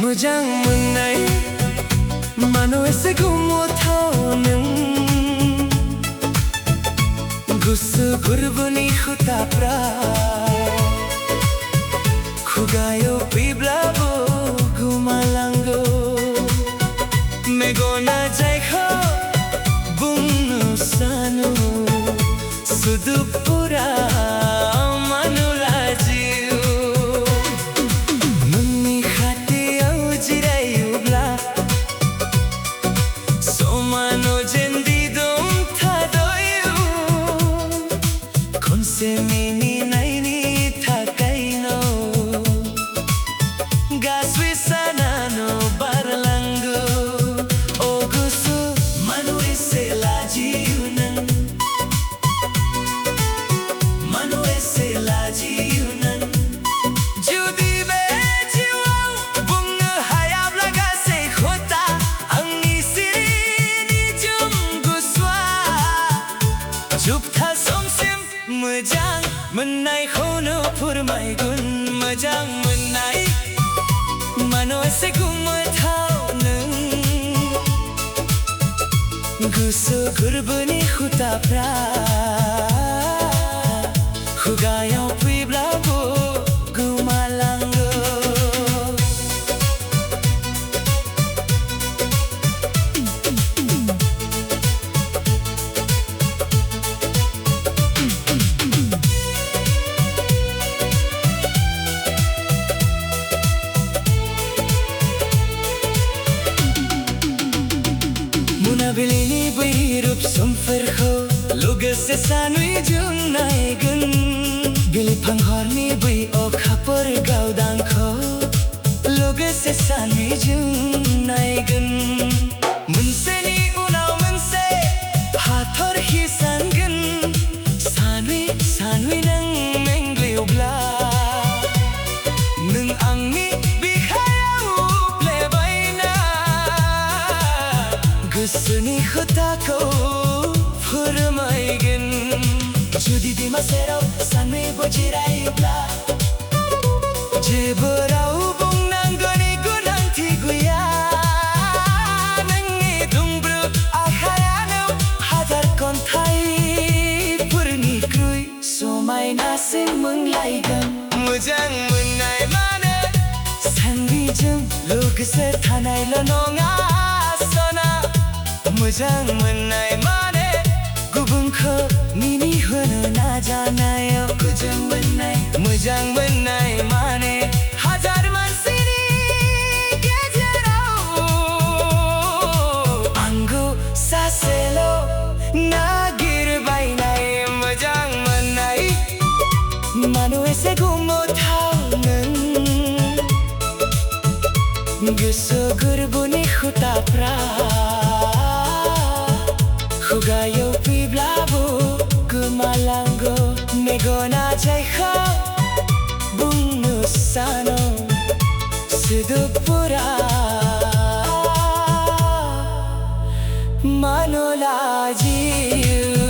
मोजां मोननाय मानो एसे गोमोथाव नों गुसु गोरबोनि खोथाफ्रा खुगायाव फैब्लाबो गोमालांगौ मेगना जायखौ बुंनो सानो सोदोबफोरा मानो लाजियो नोंनि खाथियाव जिरायोब्ला समानो जेन्दि दं थाद'यो खनसे मिनिनायनि थाखायनो गासै सानानो बारलांगौ अ गोसो मानो एसे लाजियो नों मानो एसे लाजियो नों जुदि बे जिउआव बुंनो हायाब्ला गासै खोथा आंनि सिरिनि निजोम गुसुआ जोबथा समसिम मोजां मोननायखौनो फोरमायगोन मोजां मोननाय मानो एसे गोमोथाव नों गोसो गोरबोनि खोथाफ्रा खुगायाव फैब्लाबो गोमालांगौ मोनाबिलिनि बै रुप-समफोरखौ लोगोसे सानैजों नायगोन बिलिफां हरनि बै अखाफोर गावदांखौ लोगोसे सानैजों नायगोन मोनसेनि उनाव मोनसे हाथरखि सानगोन सानै नों मेंग्लियोब्ला नों आंनि बिखायाव उप्लेबायना गोसोनि खोथाखौ फोरमायगोन जुदि दैमा सेराव सानैबो जिरायोब्ला जेबो राव बुंनांगौनि गोनांथि गैया नोंनि दुंब्रु आखायानो हाजार खन्थाइफोरनिख्रुइ समायनासिन मोनलायगोन मोजां मोननाय माने सानैजों लोगोसे थानायल' नङा सना मोजां मोननाय माने गुबुनखौ मिनिहोनो नाजानाय मोजां मोननाय माने हाजार मानसिनि गेजेराव आंखौ सासेल' नागिरबायनाय मोजां मोननाय मानो एसे गोमोथाव नों गोसो गोरबोनि खोथाफ्रा खुगायाव फैब्लाबो गोमालांगौ मेगना जायखौ बुंनो सानो सोदोबफोरा मानो लाजियो